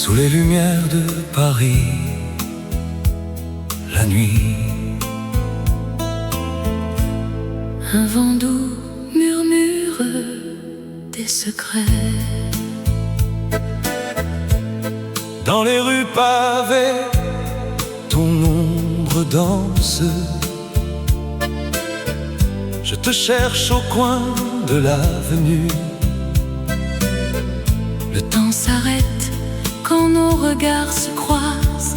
Sous les lumières de Paris, la nuit, un vent doux murmure des secrets. dans les rues pavées, ton ombre danse. Je te cherche au coin de l'avenue. Le temps s'arrête quand nos regards se croisent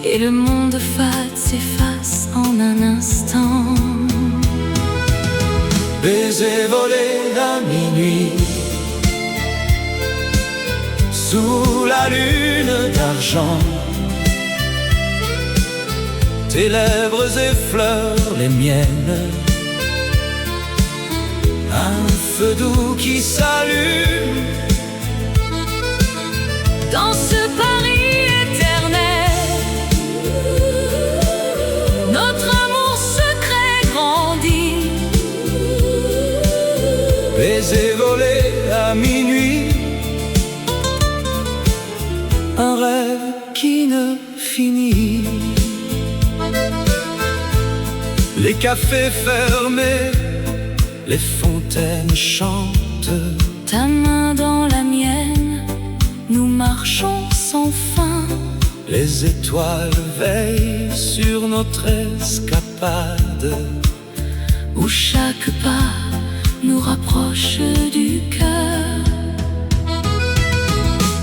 et le monde fade s'efface en un instant. Baiser volé à minuit, sous la lune d'argent. Tes lèvres effleurent les miennes, un feu doux qui s'allume dans ce Paris éternel. Notre amour secret grandit. Baiser volé à minuit, un rêve qui ne finit. Les cafés fermés, les fontaines chantent. Ta main dans la mienne, nous marchons sans fin. Les étoiles veillent sur notre escapade, où chaque pas nous rapproche du cœur.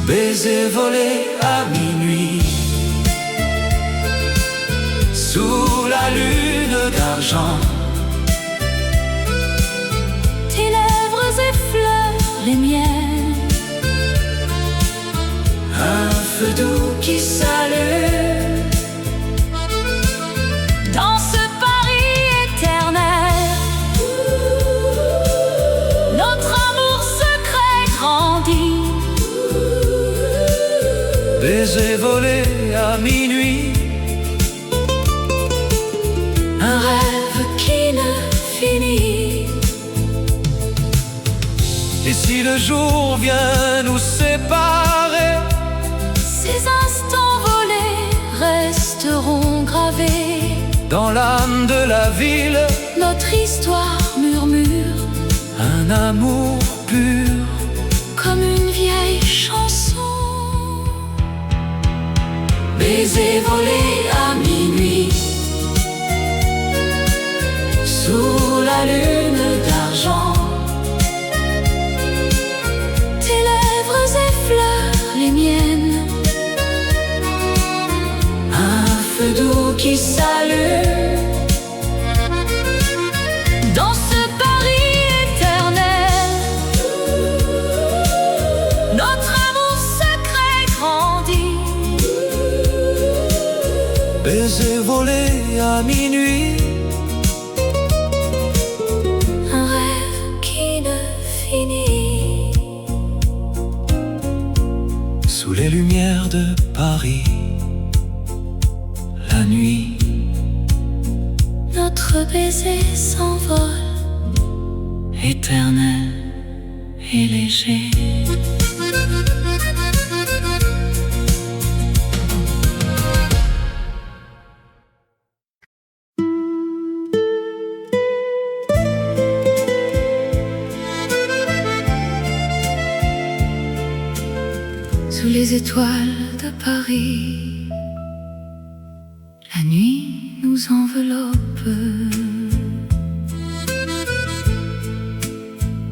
Baiser volé à minuit, sous la lune d'argent. Tes lèvres effleurent les miennes, un feu doux qui s'allume dans ce Paris éternel. Notre amour secret grandit. Baiser volé à minuit, Un rêve qui ne finit. et si le jour vient nous séparer, Ces instants volés resteront gravés. dans l'âme de la ville, Notre histoire murmure un amour pur. comme une vieille chanson. Baiser volé à minuit, sous la lune d'argent. Tes lèvres effleurent les miennes, Un feu doux qui s'allume dans ce Paris éternel. Notre amour secret grandit. Baiser volé à minuit, Un rêve qui ne finit. sous les lumières de Paris, la nuit. Notre baiser s'envole, Éternel et léger. Sous les étoiles de Paris, la nuit nous enveloppe.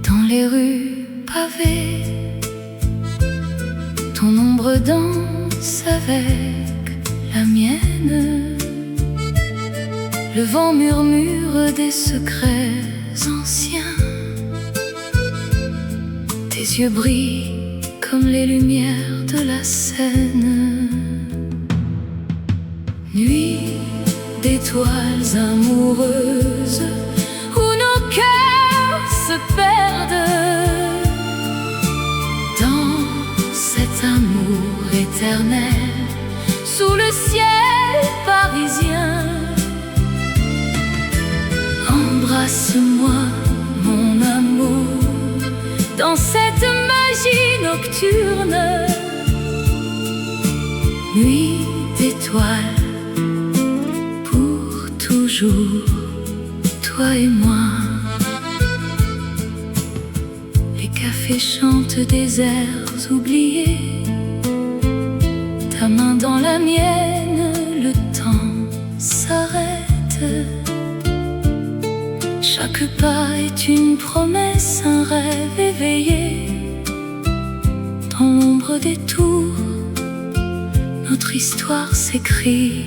Dans les rues pavées, ton ombre danse avec la mienne. Le vent murmure des secrets anciens. Tes yeux brillent comme les lumières de la Seine. Nuit d'étoiles amoureuses où nos cœurs se perdent dans cet amour éternel sous le ciel parisien. Embrasse-moi, mon amour, dans cette magie nocturne. nuit d'étoiles, pour toujours, toi et moi. Les cafés chantent des airs oubliés, ta main dans la mienne, le temps s'arrête. Chaque pas est une promesse, un rêve éveillé. Dans l'ombre des tours, notre histoire s'écrit.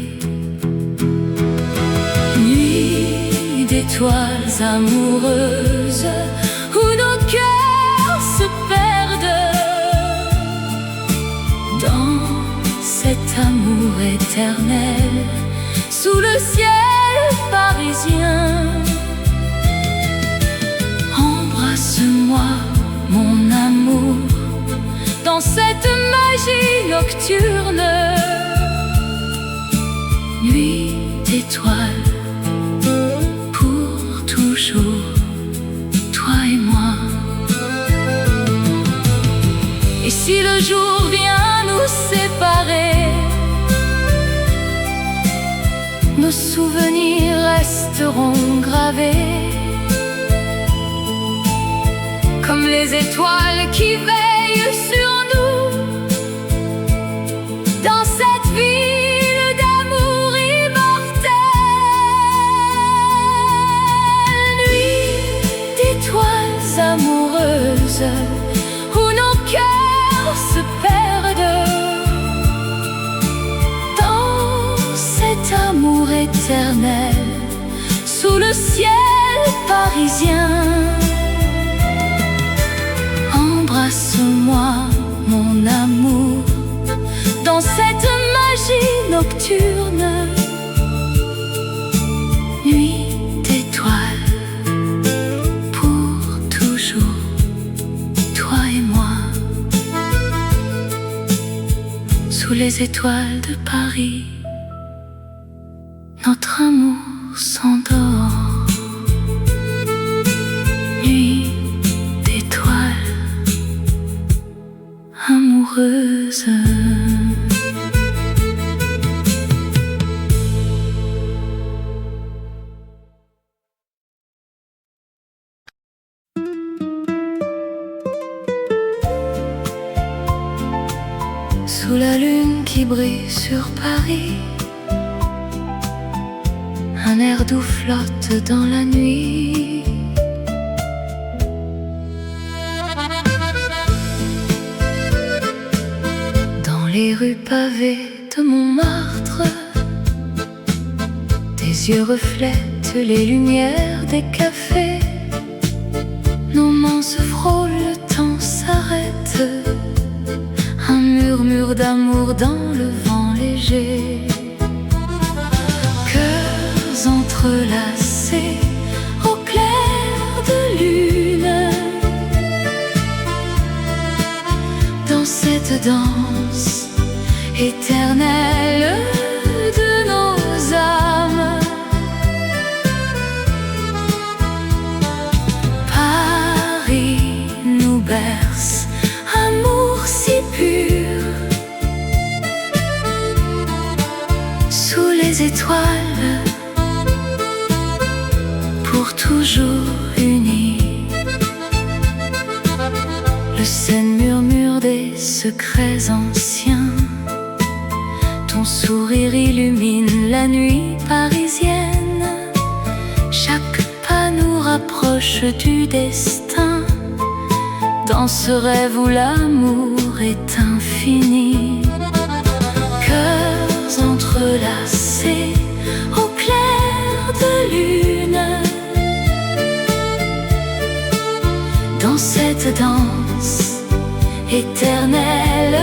Nuit d'étoiles amoureuses, où nos cœurs se perdent dans cet amour éternel, sous le ciel parisien. Embrasse-moi, mon amour, dans cette magie nocturne. Nuit d'étoiles, pour toujours, toi et moi. Et si le jour vient nous séparer, nos souvenirs resteront gravés comme les étoiles qui veillent sur nous, dans cette ville d'amour immortel. Nuit d'étoiles amoureuses, où nos cœurs se perdent dans cet amour éternel, sous le ciel parisien. Embrasse-moi, mon amour, dans cette magie nocturne. Nuit d'étoiles, pour toujours, toi et moi. Sous les étoiles de Paris, notre amour s'endort. Nuit d'étoiles amoureuse. Sous la lune qui brille sur Paris, un air doux flotte dans la nuit. Les rues pavées de Montmartre, tes yeux reflètent les lumières des cafés. Nos mains se frôlent, le temps s'arrête. Un murmure d'amour dans le vent léger. Cœurs entrelacés au clair de lune, dans cette danse éternelle de nos âmes. Paris nous berce, amour si pur, sous les étoiles, pour toujours unis. Le Seine murmure des secrets anciens, ton sourire illumine la nuit parisienne. Chaque pas nous rapproche du destin, dans ce rêve où l'amour est infini. Cœurs entrelacés au clair de lune, dans cette danse éternelle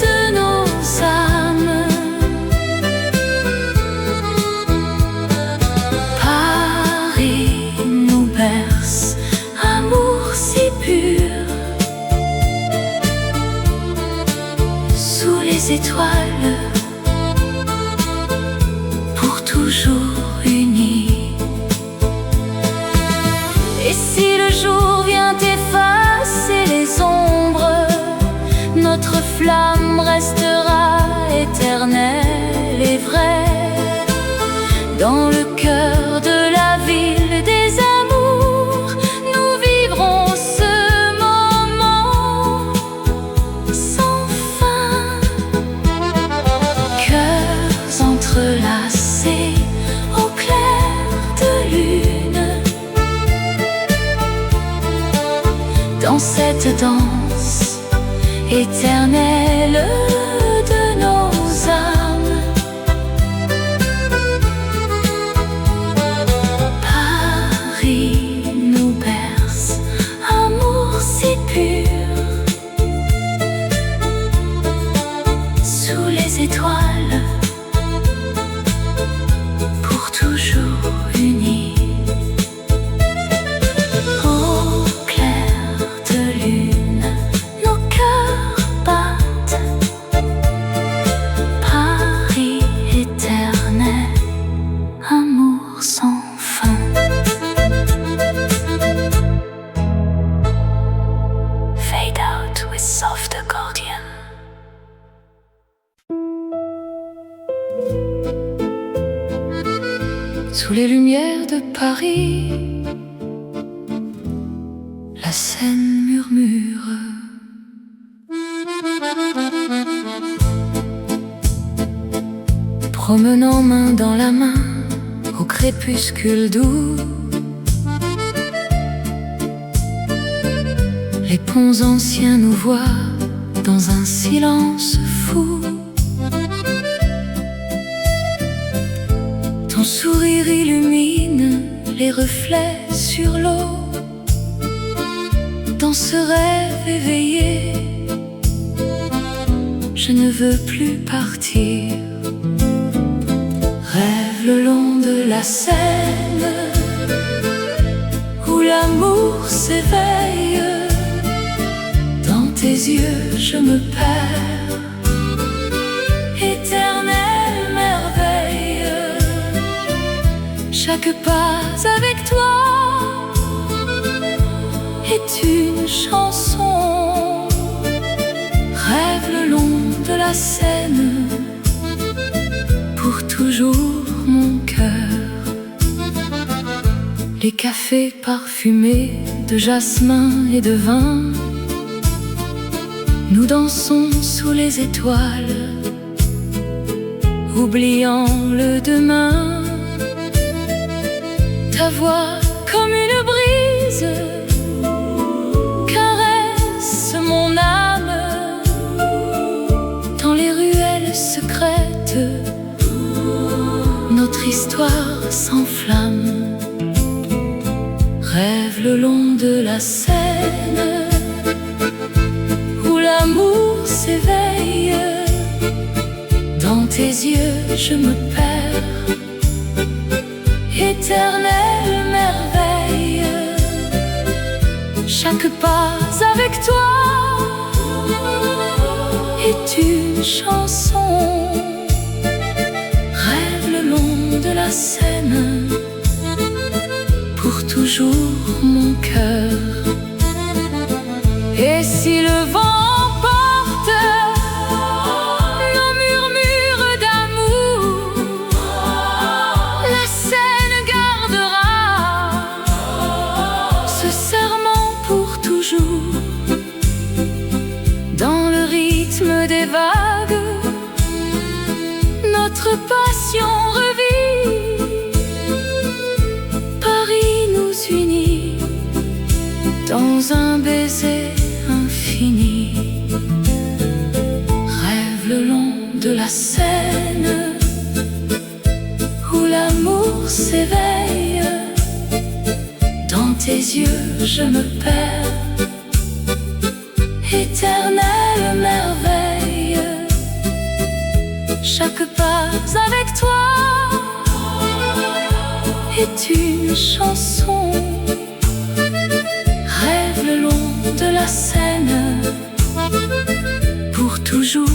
de nos âmes. Amour si pur, sous les étoiles, pour toujours unis. Et si le jour vient effacer les ombres, notre flamme restera éternelle. éternelle de nos âmes. Paris nous berce, amour si pur, sous les étoiles, pour toujours unis. Au clair de lune, nos cœurs battent. Paris éternel, amour sans fin. Fade out with soft accordion. Sous les lumières de Paris, la Seine murmure. Promenant main dans la main au crépuscule doux, les ponts anciens nous voient dans un silence fou. Ton sourire illumine les reflets sur l'eau. Dans ce rêve éveillé, je ne veux plus partir. Rêve le long de la Seine, où l'amour s'éveille. Dans tes yeux je me perds, éternelle merveille. Chaque pas avec toi est une chanson. Rêve le long de la Seine, pour toujours mon cœur. Les cafés parfumés de jasmin et de vin, nous dansons sous les étoiles, oubliant le demain. Ta voix comme une brise caresse mon âme. Dans les ruelles secrètes, notre histoire s'enflamme. Rêve le long de la Seine, où l'amour s'éveille. Dans tes yeux je me perds, éternelle merveille. Chaque pas avec toi est une chanson. Rêve le long de la Seine, pour toujours mon cœur. Et si le vent emporte nos murmures d'amour, la Seine gardera ce serment pour toujours. Dans le rythme des vagues, notre passion revit. Paris nous unit dans un baiser infini. Rêve le long de la Seine, où l'amour s'éveille. Dans tes yeux je me perds, éternelle merveille. Chaque pas avec toi est une chanson. Rêve le long de la Seine, pour toujours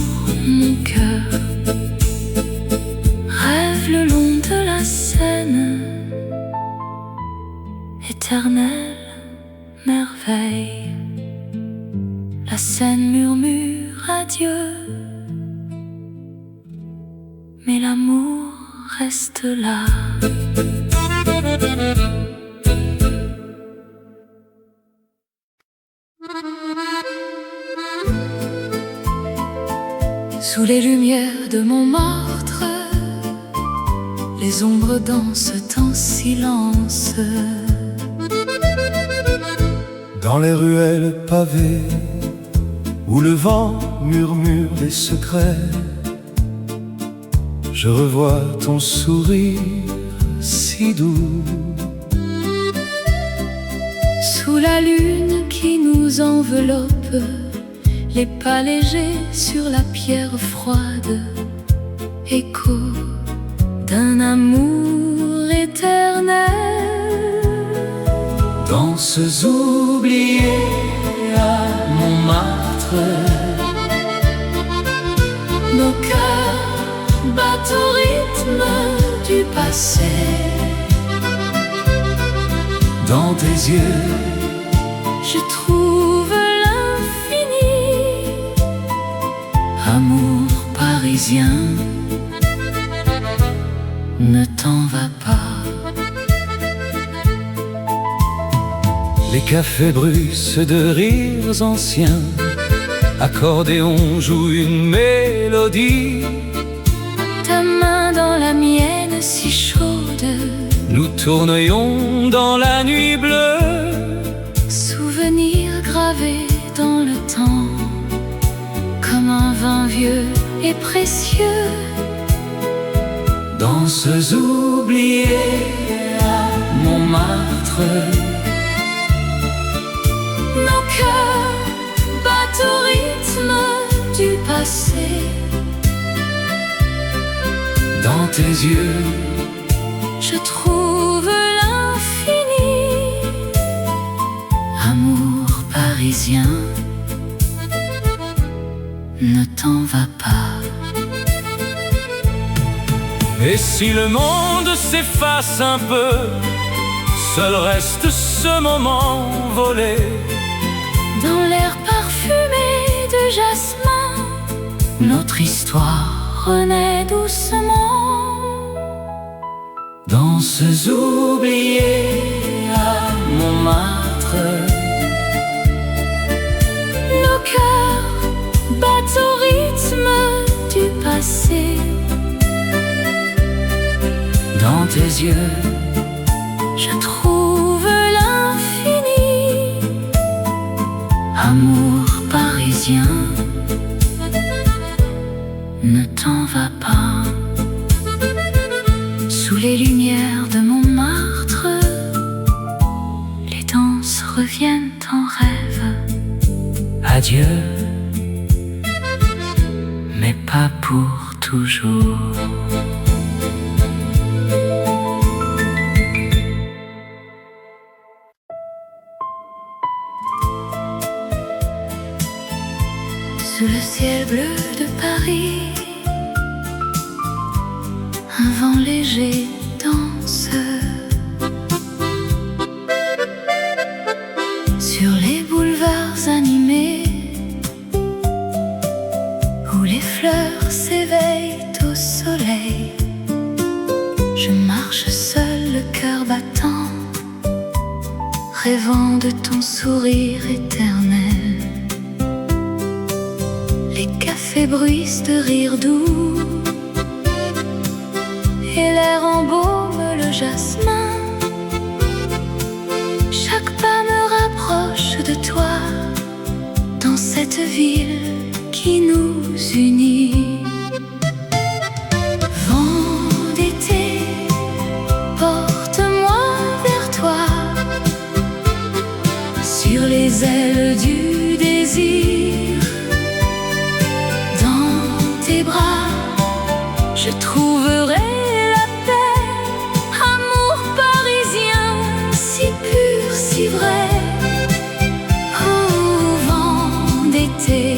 mon cœur. Rêve le long de la Seine, éternelle merveille. La Seine murmure adieu, mais l'amour reste là. Sous les lumières de Montmartre, les ombres dansent en silence. Dans les ruelles pavées, où le vent murmure des secrets. Je revois ton sourire si doux. Sous la lune qui nous enveloppe, les pas légers sur la pierre froide, écho d'un amour éternel. Danses oubliées à Montmartre, nos cœurs battent au rythme du passé. Dans tes yeux, je trouve l'infini. Amour parisien, ne t'en va pas. les cafés bruissent de rires anciens. Accordéon joue une mélodie. Ta main dans la mienne si chaude, Nous tournions dans la nuit bleue. souvenir gravé dans le temps, comme un vin vieux et précieux. Danses oubliées à Montmartre. Nos cœurs battent au rythme du passé. Dans tes yeux, Je trouve l'infini. Amour parisien, ne t'en va pas. et si le monde s'efface un peu, seul reste ce moment volé. Dans l'air parfumé de jasmin, notre histoire renaît doucement. Danses oubliées à Montmartre. Nos cœurs battent au rythme du passé. Dans tes yeux, Je trouve l'infini. Amour parisien, ne t'en va pas. Sous les lumières de Montmartre, les danses reviennent en rêve. adieu, Mais pas pour toujours. Sous le ciel bleu de Paris, un vent léger danse. Sur les boulevards animés, où les fleurs s'éveillent au soleil, je marche seul, le cœur battant, rêvant de ton sourire éternel. Les cafés bruissent de rires doux, et l'air embaume le jasmin. Chaque pas me rapproche de toi, dans cette ville qui nous unit. Vent d'été, porte-moi vers toi, sur les ailes du désir. Dans tes bras, je trouverai la paix. Amour parisien, si pur, si vrai. Oh, vent d'été,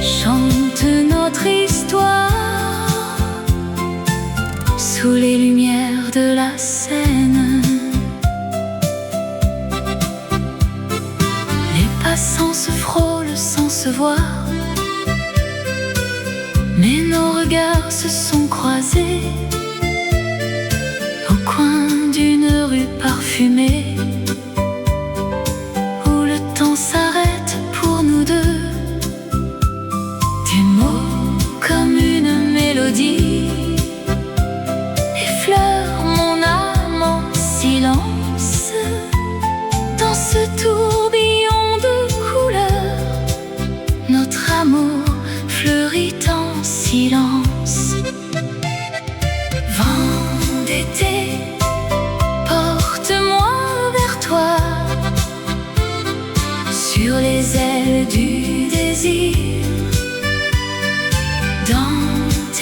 chante notre histoire. Sous les lumières de la Seine, les passants se frôlent sans se voir, mais nos regards se sont croisés au coin d'une rue parfumée, où le temps s'arrête pour nous deux. Tes mots comme une mélodie effleurent mon âme en silence. Dans ce tourbillon de couleurs,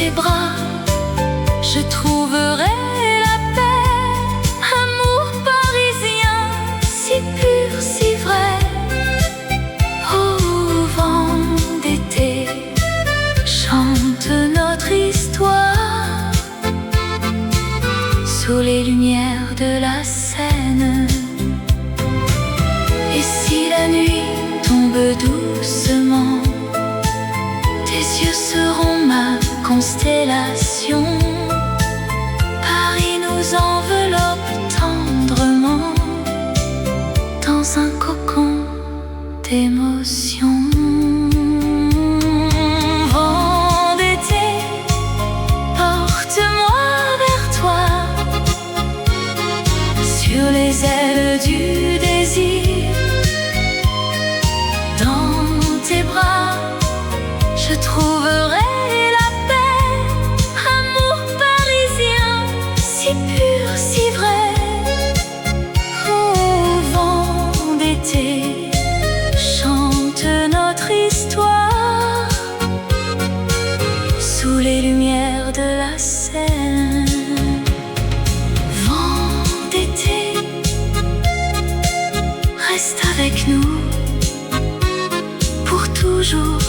tes bras, je trouverai la paix. Amour parisien, si pur, si vrai. Au vent d'été, chante notre histoire sous les lumières de la Seine. Et si la nuit tombe doucement, tes yeux seront ma constellation. Paris nous enveloppe tendrement dans un cocon d'émotion. Vent d'été, porte-moi vers toi, sur les ailes du désir. Dans tes bras, je trouverai la paix. Amour parisien, si pur, si vrai. Au vent d'été, chante notre histoire sous les lumières de la Seine. Vent d'été, reste avec nous pour toujours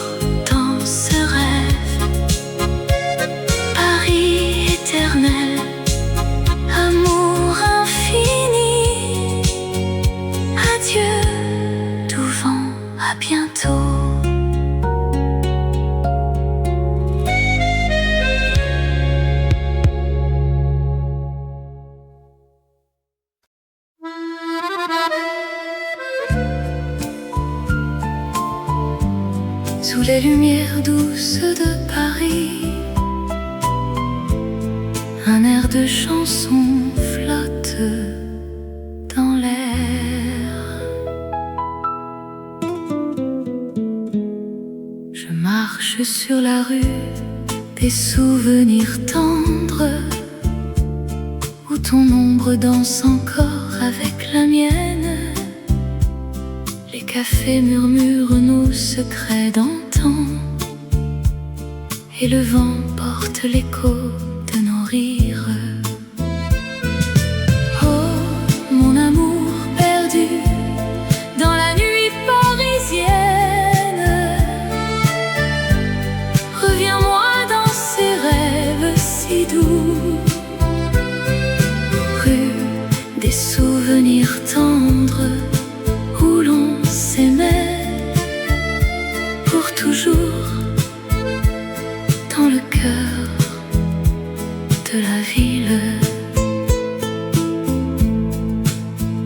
dans ce rêve. Paris éternel, amour infini. Adieu, doux vent, à bientôt. Sous les lumières douces de Paris, un air de chanson flotte dans l'air. Je marche sur la rue, des souvenirs tendres, où ton ombre danse encore avec la mienne. Les cafés murmurent nos secrets d'antan, et le vent porte l'écho de nos rires. Oh, mon amour perdu dans la nuit parisienne, reviens-moi dans ces rêves si doux. Rue des souvenirs tendres, où l'on s'aimait pour toujours, dans le cœur de la ville.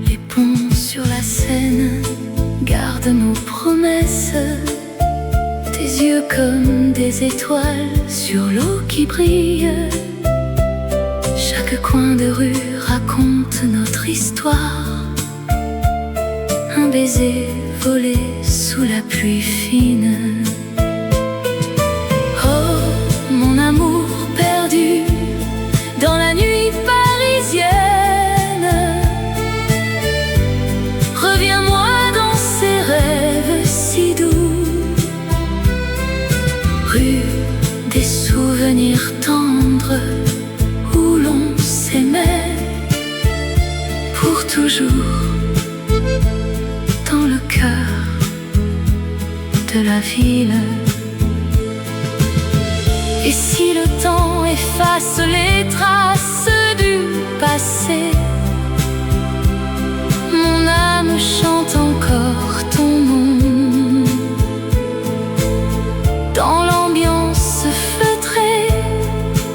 Les ponts sur la Seine gardent nos promesses, tes yeux comme des étoiles sur l'eau qui brille. Chaque coin de rue raconte notre histoire, un baiser volé sous la pluie fine. Oh, mon amour perdu dans la nuit parisienne, reviens-moi dans ces rêves si doux. Rue des souvenirs tendres, où l'on s'aimait pour toujours, dans le cœur de la ville. Et si le temps efface les traces du passé, mon âme chante encore ton nom. Dans l'ambiance feutrée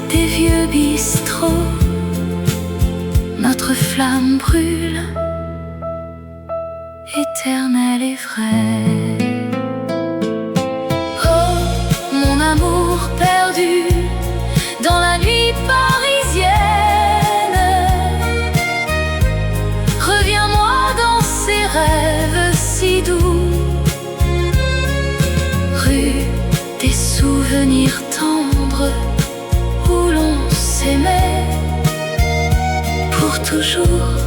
des vieux bistrots, notre flamme brûle, éternelle et vraie. Oh, mon amour perdu dans la nuit parisienne, reviens-moi dans ces rêves si doux. Rue des souvenirs tendres, où l'on s'aimait pour toujours,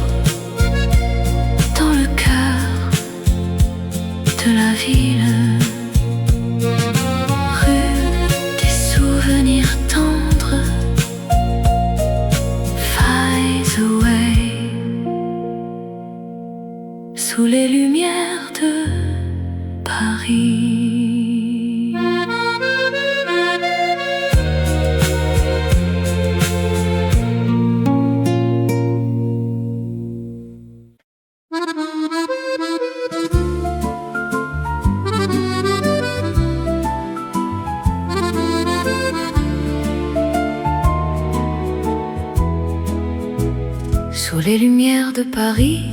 Sous les lumières de Paris,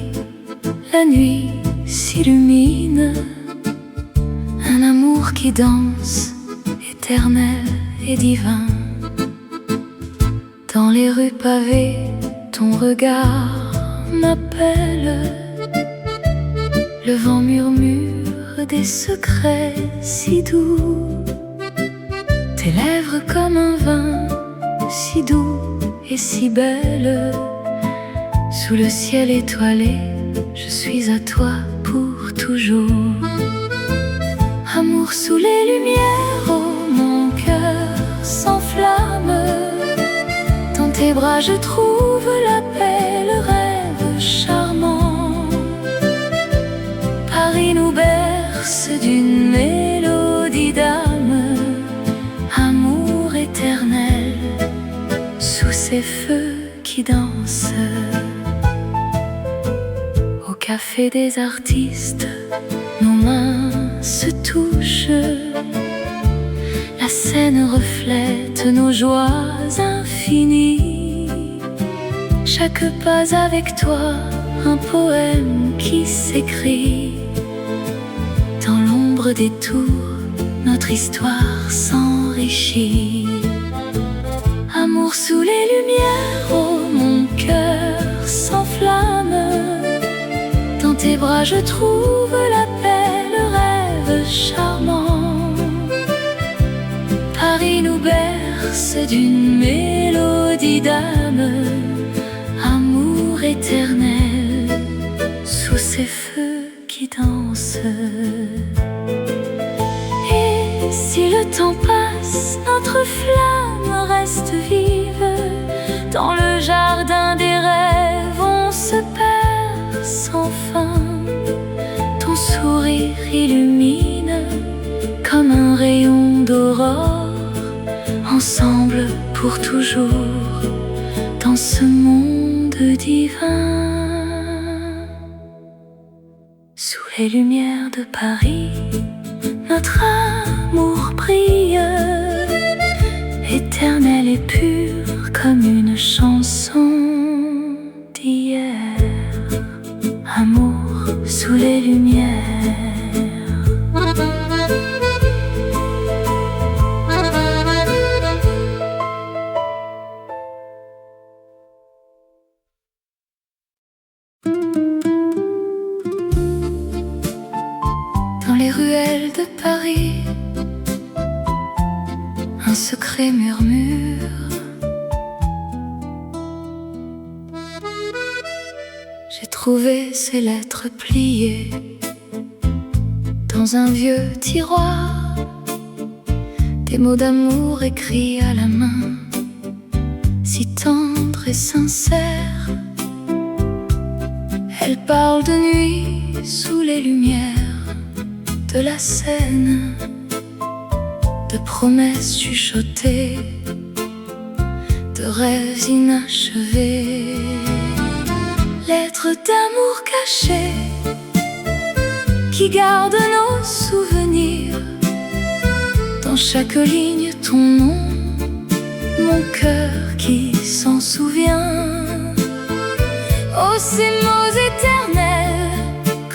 la nuit s'illumine. Un amour qui danse, éternel et divin. Dans les rues pavées, ton regard m'appelle. Le vent murmure des secrets si doux. Tes lèvres comme un vin, si doux et si belle. Sous le ciel étoilé, je suis à toi pour toujours. Amour sous les lumières, oh mon cœur s'enflamme. Dans tes bras je trouve la paix, le rêve charmant. Paris nous berce d'une mélodie d'âme. Amour éternel, sous ces feux qui dansent. Au café des artistes, nos mains se touchent. La scène reflète nos joies infinies. Chaque pas avec toi, un poème qui s'écrit. Dans l'ombre des tours, notre histoire s'enrichit. Amour sous les lumières, oh mon cœur s'enflamme. Dans tes bras je trouve la paix, le rêve charmant. Paris nous berce d'une mélodie d'âme. Amour éternel, sous ces feux qui dansent. Et si le temps passe, notre flamme reste vive. Dans le jardin des rêves, on se perd sans fin. Ton sourire illumine comme un rayon d'aurore. Ensemble pour toujours, dans ce monde divin. Sous les lumières de Paris, notre amour brille, éternel et pur comme une chanson d'hier. Amour sous les lumières. Dans les ruelles de Paris, un secret murmure. J'ai trouvé ces lettres pliées dans un vieux tiroir. Des mots d'amour écrits à la main, si tendres et sincères. Elles parlent de nuit sous les lumières de la Seine, de promesses chuchotées, de rêves inachevés. Lettres d'amour cachées qui gardent nos souvenirs. Dans chaque ligne ton nom, mon cœur qui s'en souvient. Oh, ces mots éternels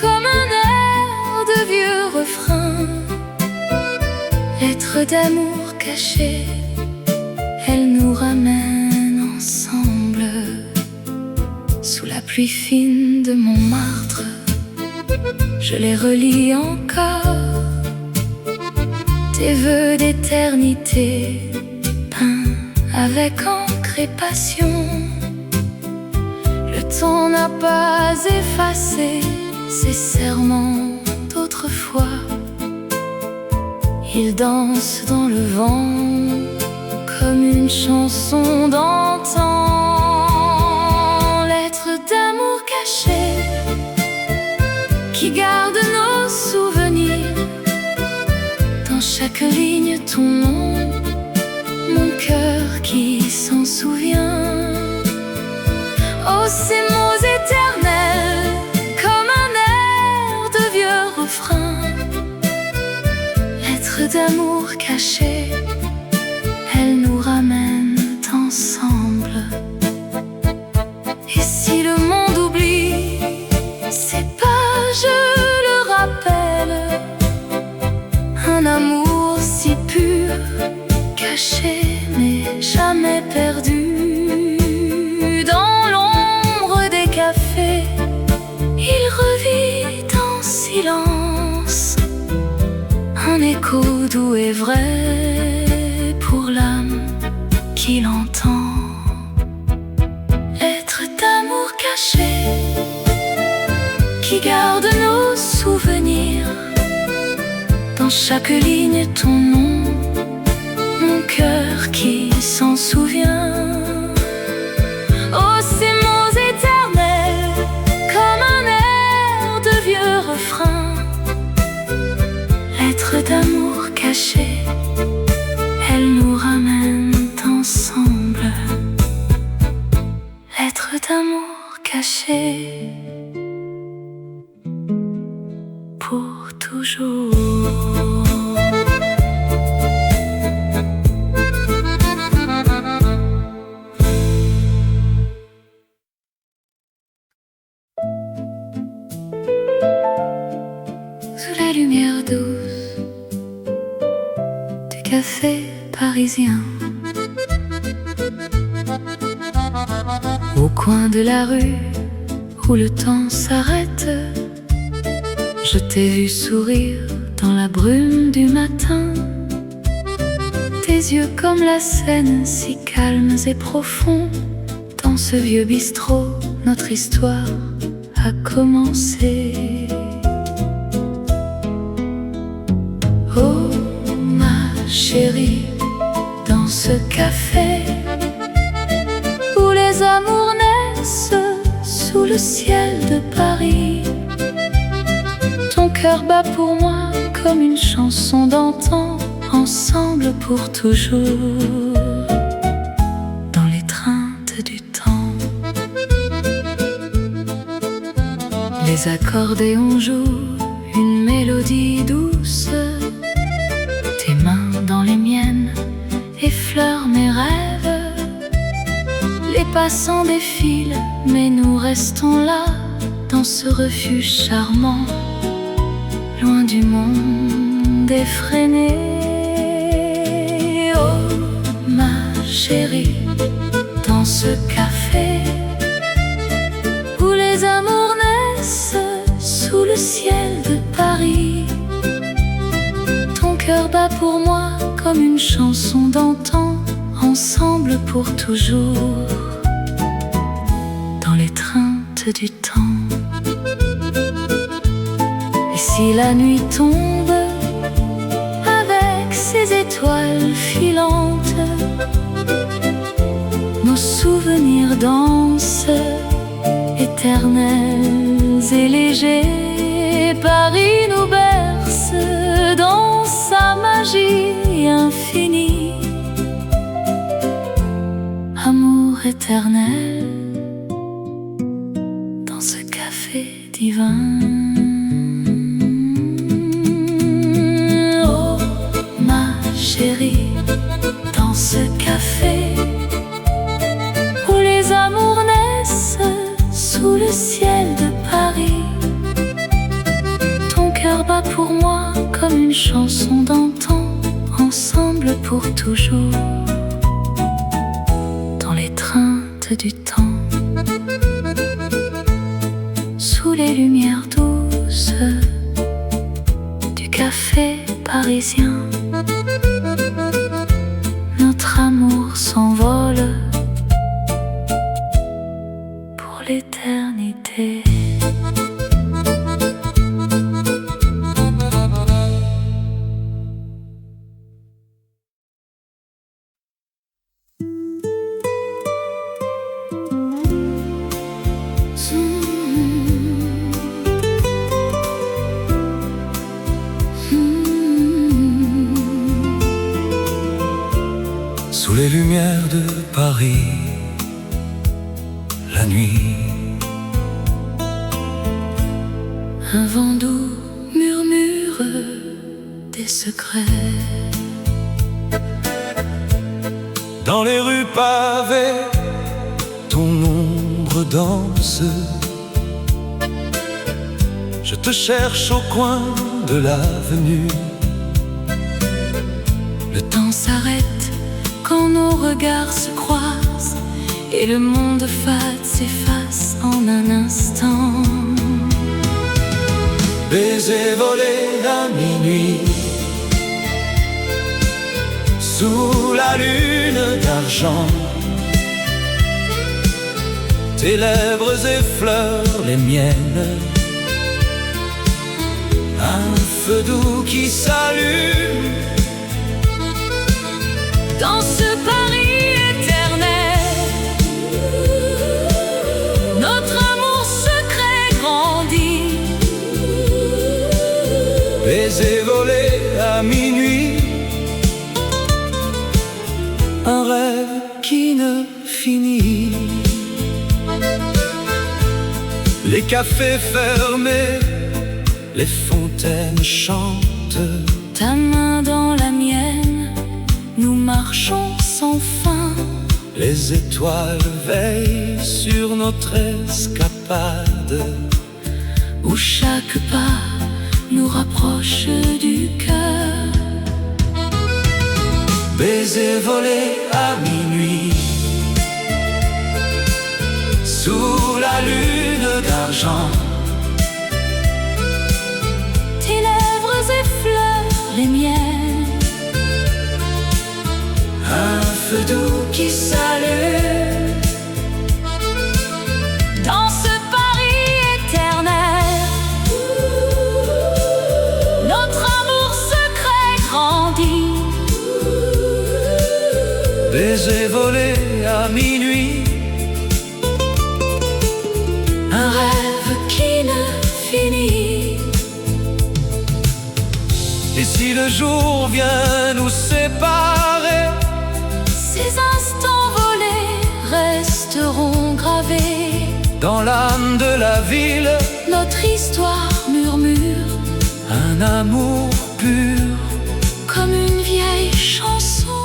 comme un air de vieux refrain. Lettres d'amour cachées, elles nous ramènent ensemble. Sous la pluie fine de Montmartre, je les relis encore. Tes vœux d'éternité, peints avec encre et passion. Le temps n'a pas effacé ces serments d'autrefois. Ils dansent dans le vent comme une chanson d'antan. Lettres d'amour cachées qui gardent nos souvenirs. Dans chaque ligne ton nom, mon cœur qui s'en souvient. Oh, ces mots éternels comme un air de vieux refrain. Lettres d'amour cachées, elles nous ramènent ensemble. Et si le n'est jamais perdu. Dans l'ombre des cafés, il revit en silence, un écho doux et vrai pour l'âme qui l'entend. Lettre d'amour cachée qui garde nos souvenirs. Dans chaque ligne ton nom, mon cœur qui s'en souvient. Oh, ces mots éternels, comme un air de vieux refrain. Lettre d'amour cachée, elle nous ramène ensemble. Lettre d'amour cachée, pour toujours. Sous la lumière douce du café parisien, au coin de la rue où le temps s'arrête, je t'ai vu sourire dans la brume du matin. Tes yeux comme la Seine, si calmes et profonds. Dans ce vieux bistrot, notre histoire a commencé. Oh ma chérie, dans ce café où les amours naissent sous le ciel de Paris, ton cœur bat pour moi comme une chanson d'antan, ensemble pour toujours, dans l'étreinte du temps. Les accordéons jouent une mélodie douce, tes mains dans les miennes effleurent mes rêves. Les passants défilent, mais nous restons là, dans ce refuge charmant, loin du monde effréné. Oh ma chérie, dans ce café où les amours naissent sous le ciel de Paris, ton cœur bat pour moi comme une chanson d'antan, ensemble pour toujours, dans l'étreinte du temps. Et si la nuit tombe avec ses étoiles filantes, nos souvenirs dansent, éternels et légers. Paris nous berce dans sa magie infinie. Amour éternel dans ce café divin. Oh ma chérie, dans ce café où les amours naissent sous le ciel de Paris, ton cœur bat pour moi comme une chanson d'antan, ensemble pour toujours, dans l'étreinte du temps. Sous les lumières douces du café parisien, notre amour s'envole pour l'éternité. Sous les lumières de Paris, la nuit, un vent doux murmure des secrets. dans les rues pavées, ton ombre danse. Je te cherche au coin de l'avenue. Le temps s'arrête quand nos regards se croisent et le monde fade s'efface en un instant. Baiser volé à minuit, sous la lune d'argent, tes lèvres effleurent les miennes, un feu doux qui s'allume dans ce Paris éternel. Notre amour secret grandit. Baiser volé à minuit, un rêve qui ne finit. Les cafés fermés, les fontaines chantent. Ta main dans la mienne, nous marchons sans fin. Les étoiles veillent sur notre escapade, où chaque pas nous rapproche du cœur. Baiser volé à minuit, sous la lune d'argent, tes lèvres effleurent les miennes, un feu doux qui s'allume dans ce Paris éternel. Notre amour secret grandit. Baiser volé à minuit, Un rêve qui ne finit. et si le jour vient nous séparer, Ces instants volés resteront gravés dans l'âme de la ville, notre histoire murmure un amour pur. comme une vieille chanson.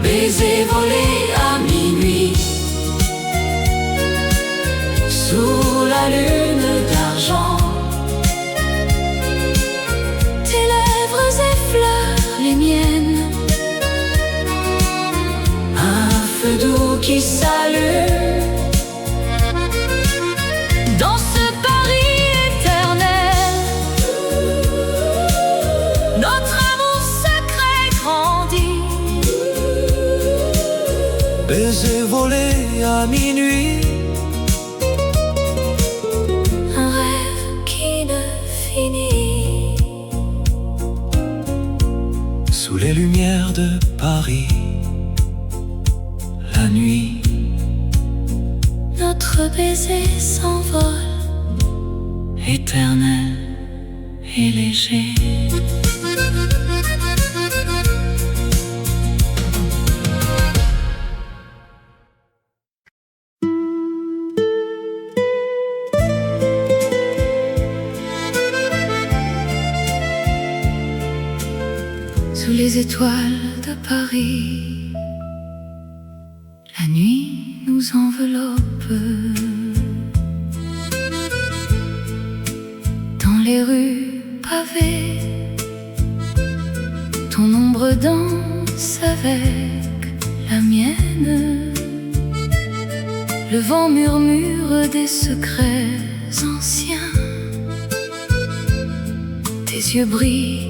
Baiser volé à minuit, sous la lune d'argent, Tes lèvres effleurent les miennes, un feu doux qui s'allume dans ce Paris éternel. Notre amour secret grandit. Baiser volé à minuit, Un rêve qui ne finit. sous les lumières de Paris, la nuit. Notre baiser s'envole, Éternel et léger. Sous les étoiles de Paris, la nuit nous enveloppe. Dans les rues pavées, ton ombre danse avec la mienne. Le vent murmure des secrets anciens. Tes yeux brillent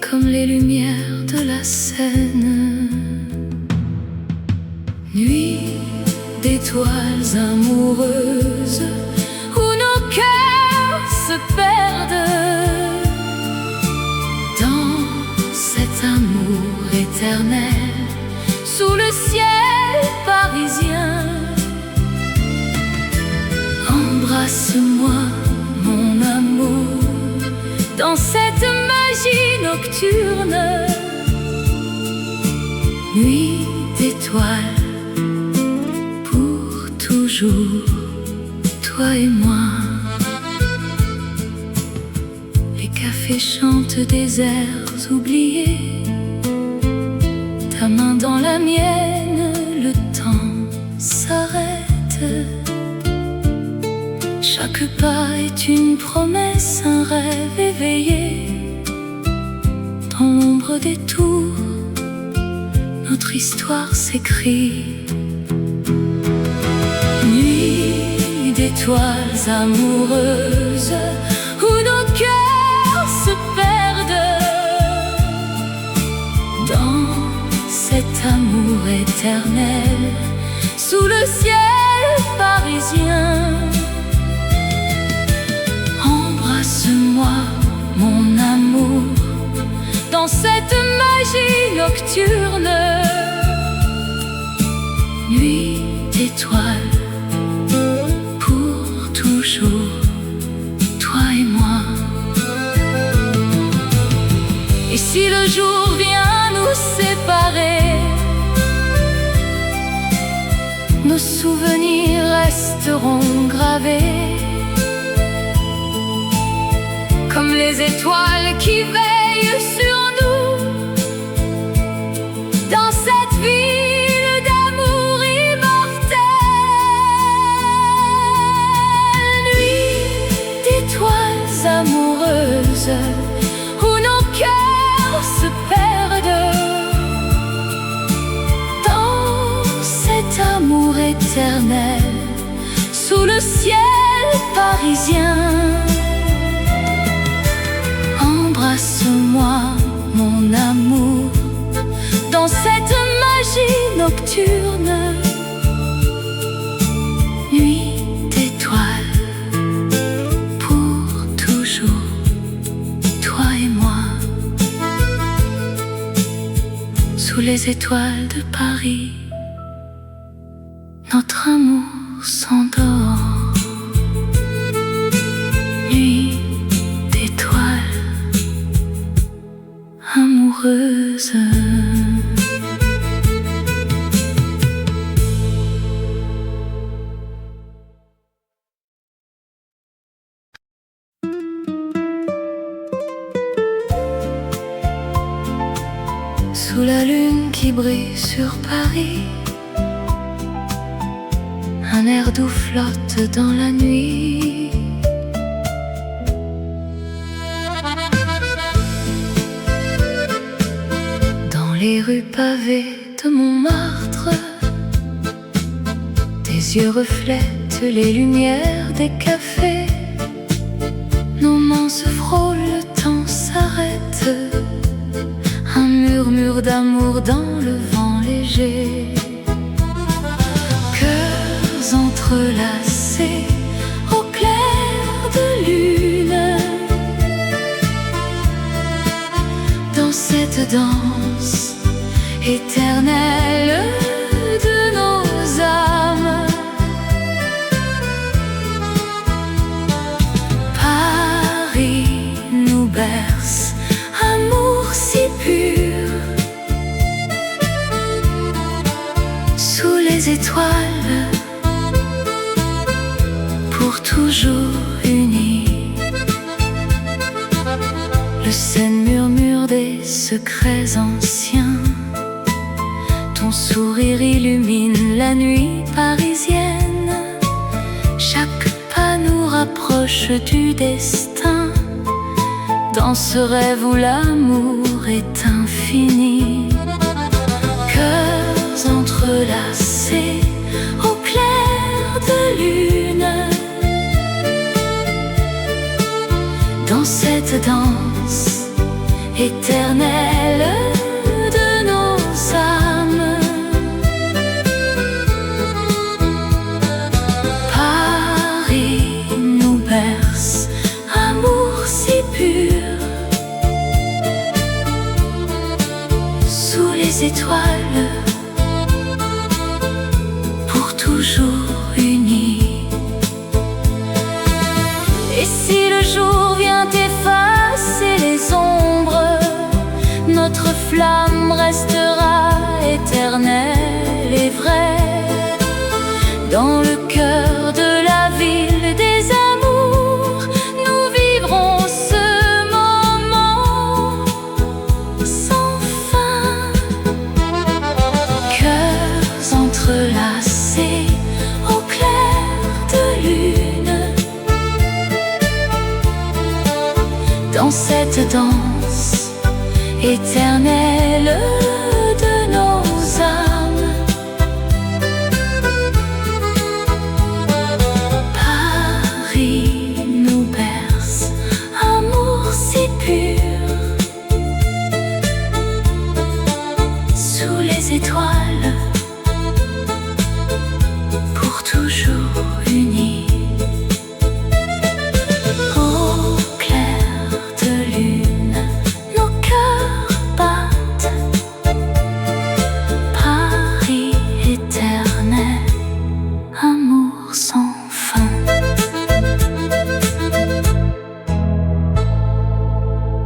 comme les lumières de la Seine. Nuit d'étoiles amoureuses où nos cœurs se perdent dans cet amour éternel sous le ciel parisien. Embrasse-moi, mon amour, dans cette magie nocturne. Nuit d'étoiles, pour toujours, toi et moi. Les cafés chantent des airs oubliés. Ta main dans la mienne, le temps s'arrête. Chaque pas est une promesse, un rêve éveillé. Dans l'ombre des tours, notre histoire s'écrit. Nuit d'étoiles amoureuses où nos cœurs se perdent dans cet amour éternel sous le ciel parisien. Embrasse-moi, mon amour, dans cette magie nocturne. Nuit d'étoiles, pour toujours, toi et moi. Et si le jour vient nous séparer, nos souvenirs resteront gravés comme les étoiles qui veillent sur nous dans cette ville d'amour immortel. Nuit d'étoiles amoureuses où nos cœurs se perdent dans cet amour éternel sous le ciel parisien. Embrasse-moi, mon amour, dans cette magie nocturne. Nuit d'étoiles, pour toujours, toi et moi. Sous les étoiles de Paris, notre amour s'endort. Nuit d'étoiles amoureuse. Sous la lune qui brille sur Paris, un air doux flotte dans la nuit. Les rues pavées de Montmartre, tes yeux reflètent les lumières des cafés. Nos mains se frôlent, le temps s'arrête. Un murmure d'amour dans le vent léger. Cœurs entrelacés au clair de lune. Dans cette danse éternelle de nos âmes, Paris nous berce, amour si pur. Sous les étoiles, pour toujours unis. Le Seine murmure des secrets anciens. Ton sourire illumine la nuit parisienne. Chaque pas nous rapproche du destin. Dans ce rêve où l'amour est infini. Cœurs entrelacés au clair de lune. Dans cette danse éternelle de nos âmes. Amour si pur. Sous les étoiles, pour toujours unis. Et si le jour vient effacer les ombres, notre flamme restera éternelle et vraie. Dans le cœur de la ville des amours, nous vivrons ce moment sans fin. Cœurs entrelacés au clair de lune. Dans cette danse éternelle de nos les étoiles, pour toujours unis. Au clair de lune, nos cœurs battent. Paris éternel, amour sans fin.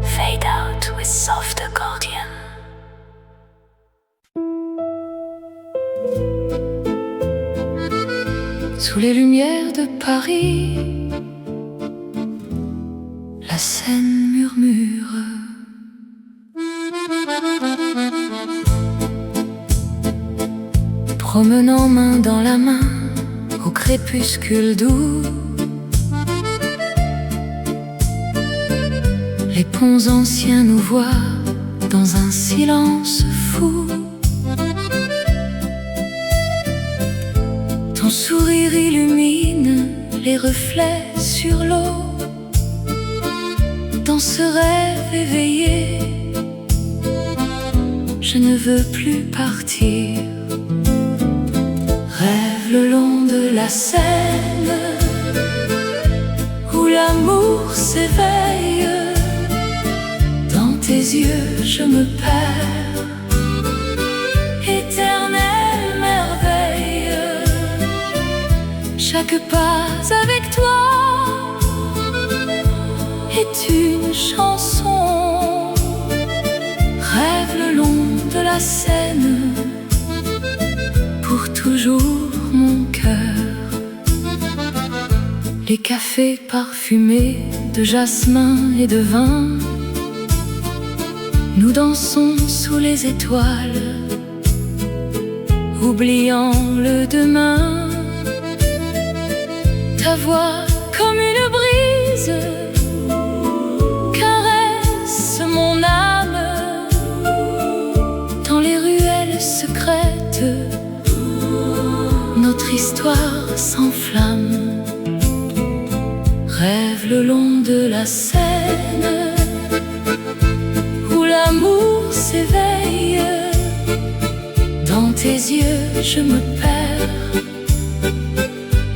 Fade out with soft accordion. Sous les lumières de Paris, la Seine murmure. Promenant main dans la main au crépuscule doux, les ponts anciens nous voient dans un silence fou. Ton sourire illumine les reflets sur l'eau. Dans ce rêve éveillé, je ne veux plus partir. Rêve le long de la Seine, où l'amour s'éveille. Dans tes yeux je me perds, éternelle merveille. Chaque pas avec toi est une chanson. Rêve le long de la Seine, pour toujours mon cœur. Les cafés parfumés de jasmin et de vin, nous dansons sous les étoiles, oubliant le demain. Ta voix comme une brise caresse mon âme. Dans les ruelles secrètes, notre histoire s'enflamme. Rêve le long de la Seine, où l'amour s'éveille. Dans tes yeux je me perds,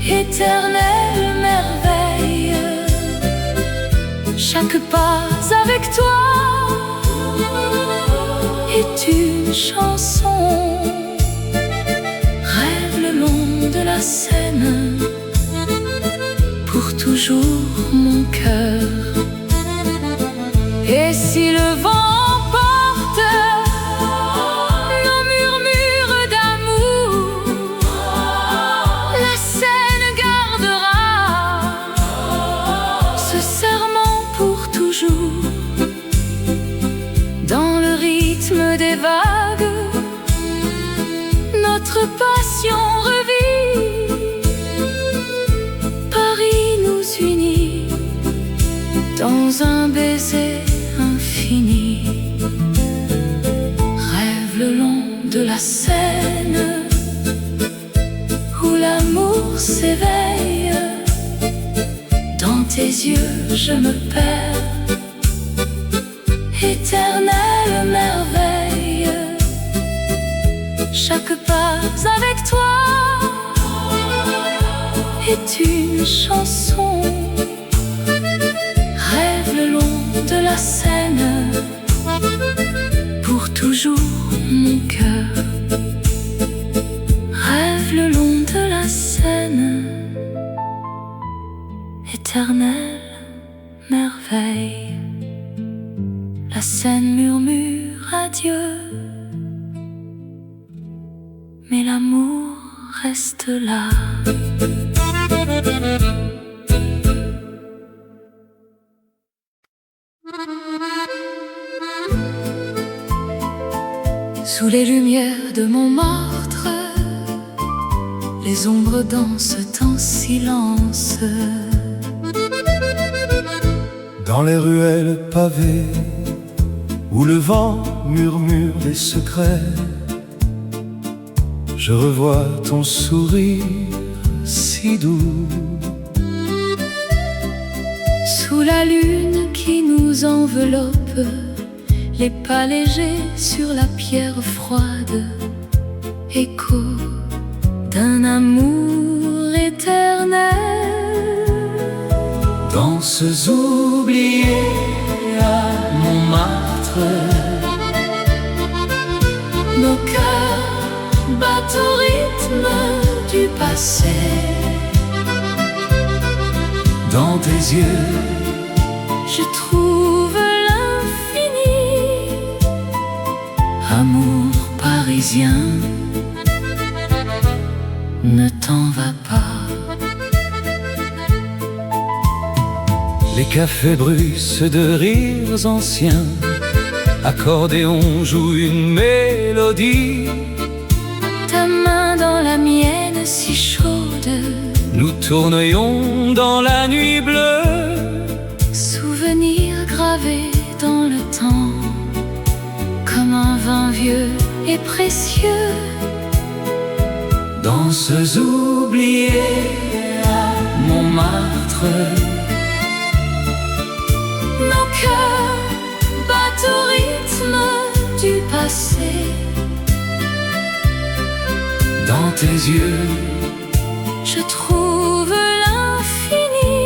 éternelle merveille. Chaque pas avec toi est une chanson. Rêve le long de la Seine, pour toujours mon cœur. Et si le vent emporte nos murmures d'amour, la Seine gardera ce serment pour toujours. Dans le rythme des vagues, notre passion revit. Paris nous unit dans un baiser infini. Rêve le long de la Seine, où l'amour s'éveille. Dans tes yeux je me perds, éternelle merveille. Chaque pas avec toi est une chanson. Rêve le long de la Seine, pour toujours mon cœur. Rêve le long de la Seine, éternelle merveille. La Seine murmure adieu, mais l'amour reste là. Sous les lumières de Montmartre, les ombres dansent en silence. Dans les ruelles pavées, où le vent murmure les secrets, je revois ton sourire si doux. Sous la lune qui nous enveloppe, les pas légers sur la pierre froide, écho d'un amour éternel. Danses oubliées à Montmartre, nos cœurs battent au rythme du passé. Dans tes yeux, je trouve l'infini. amour parisien, ne t'en va pas. les cafés bruissent de rires anciens, accordéon joue une mélodie. Ta main dans la mienne si chaude, Nous tournions dans la nuit bleue, souvenir gravé dans le temps, comme un vin vieux et précieux. danses oubliées à Montmartre, Nos cœurs battent au rythme du passé. dans tes yeux, Je trouve l'infini.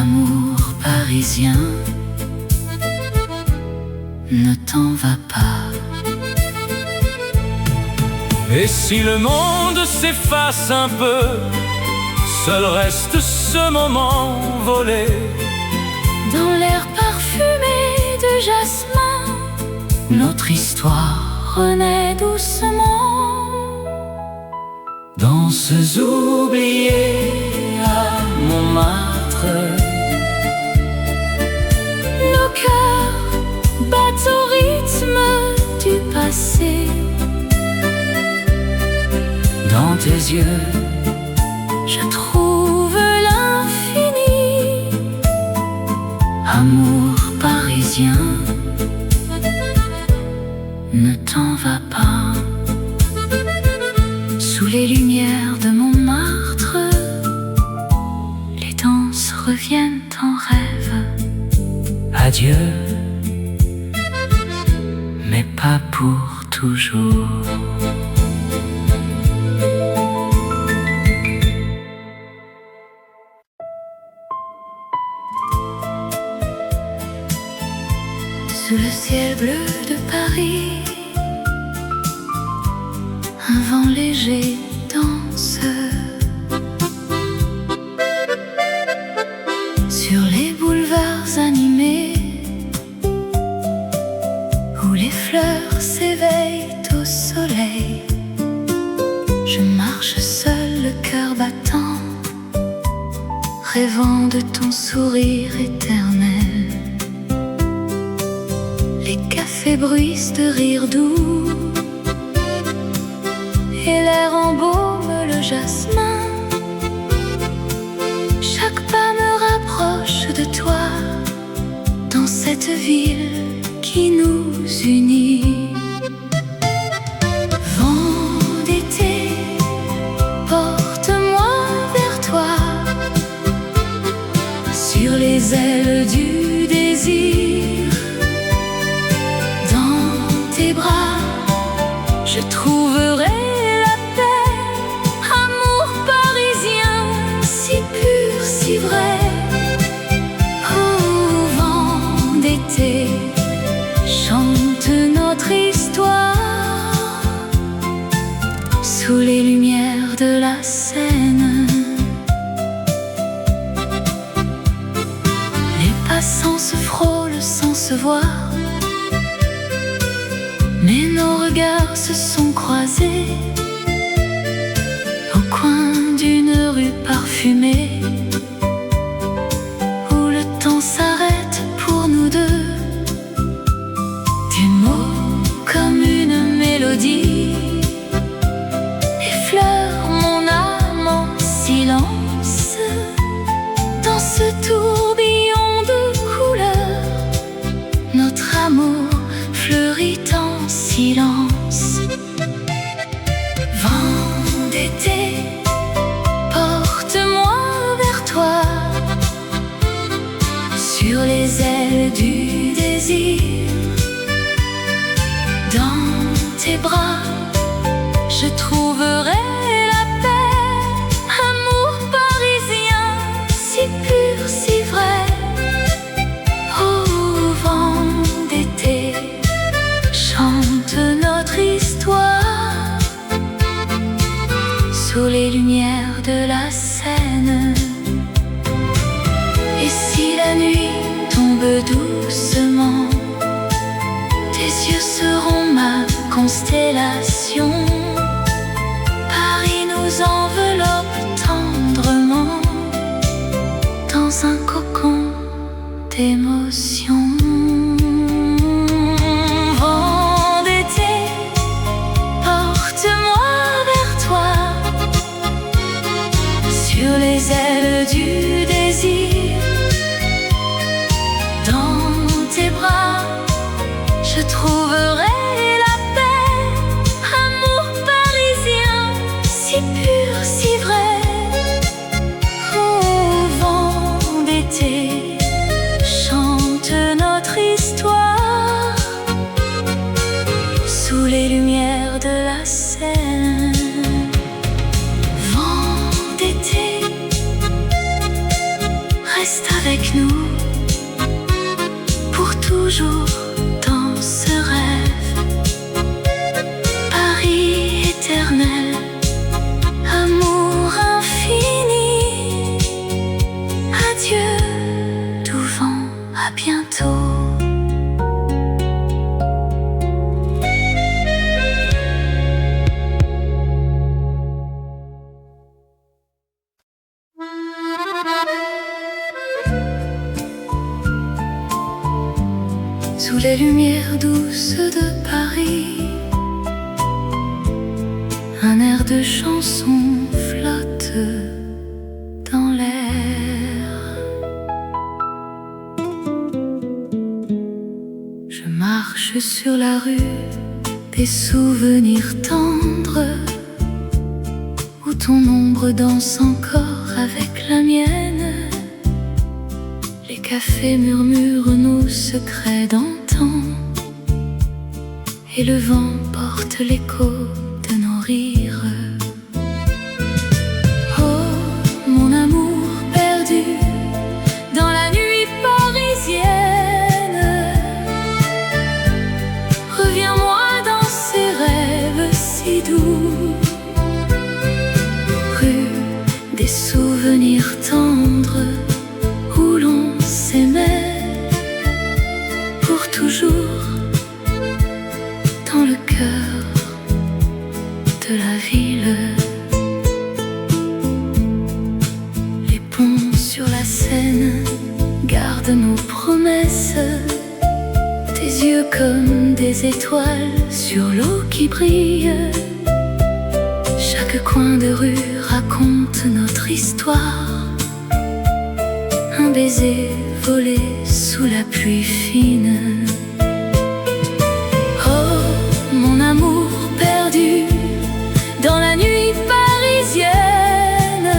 Amour parisien, ne t'en va pas. et si le monde s'efface un peu, seul reste ce moment volé. Dans l'air parfumé de jasmin, notre histoire renaît doucement. Danses oubliées à Montmartre, Nos cœurs battent au rythme du passé. dans tes yeux, Je trouve l'infini. amour Parisien, ne t'en va pas. Sous les lumières de Montmartre, les danses reviennent en rêve. adieu, mais pas pour toujours. Sous le ciel bleu de Paris, un vent léger danse. Sur les boulevards animés, où les fleurs s'éveillent au soleil, je marche seul, le cœur battant, rêvant de ton sourire éternel. Les cafés bruissent de rires doux, et l'air embaume le jasmin. Chaque pas me rapproche de toi, dans cette ville qui nous unit. Vent d'été, porte-moi vers toi, sur les ailes du désir. Dans tes bras, je trouverai la paix. Amour parisien, si pur, si vrai. Oh, vent d'été, chante notre histoire. Sous les lumières de la Seine, les passants se frôlent sans se voir, mais nos regards se sont croisés au coin d'une rue parfumée, où le temps s'arrête pour nous deux. Tes mots comme une mélodie effleurent mon âme en silence. Dans ce tourbillon de couleurs, notre amour fleurit en silence. Vent d'été, porte-moi vers toi, sur les ailes du désir. Dans tes tes bras, je trouverai la paix. Amour parisien, si pur, si vrai. Au vent d'été, chante notre histoire sous les lumières de la Seine. Et si la nuit tombe doucement, tes yeux seront ma constellation. Paris nous enveloppe tendrement dans un cocon d'émotion. Vent d'été, porte-moi vers toi, sur les ailes du désir. Dans tes bras, je trouverai la paix. Amour parisien, si pur, si vrai. Au vent d'été, chante notre histoire sous les lumières de la Seine. Vent d'été, reste avec nous pour toujours dans ce rêve. Paris éternel, amour infini. Adieu, doux vent, à bientôt. Sous les lumières douces de Paris, un air de chanson flotte dans l'air. Je marche sur la rue des souvenirs tendres, où ton ombre danse encore avec la mienne. Les cafés murmurent nos secrets d'antan, et le vent porte l'écho de nos rires. Oh, mon amour perdu dans la nuit parisienne, reviens-moi dans ces rêves si doux. Rue des souvenirs tendres, où l'on s'aimait pour toujours, dans le cœur de la ville. Les ponts sur la Seine gardent nos promesses, tes yeux comme des étoiles sur l'eau qui brille. Chaque coin de rue raconte notre histoire, un baiser volé sous la pluie fine. Oh, mon amour perdu dans la nuit parisienne,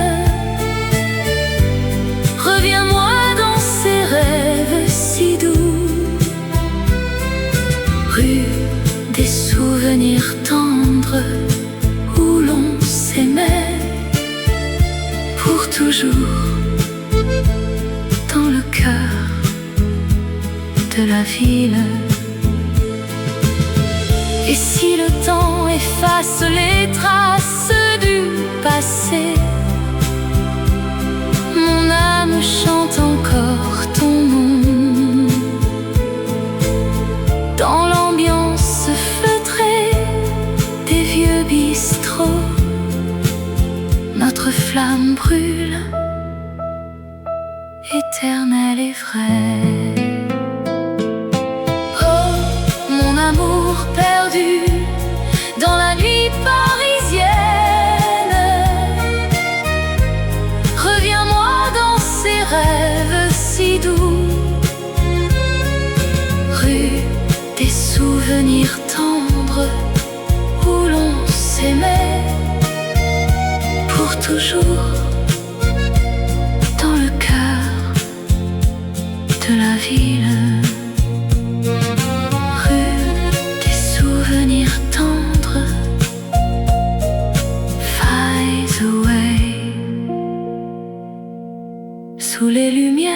reviens-moi dans ces rêves si doux. Rue des souvenirs tendres, où l'on s'aimait pour toujours, dans le cœur de la ville. Et si le temps efface les traces du passé, mon âme chante encore ton nom. Dans l'ambiance feutrée des vieux bistrots, notre flamme brûle, éternelle et vraie. Oh, mon amour perdu dans la nuit parisienne, reviens-moi dans ces rêves si doux. Rue des souvenirs tendres, où l'on s'aimait pour toujours, dans le cœur de la sous les lumières.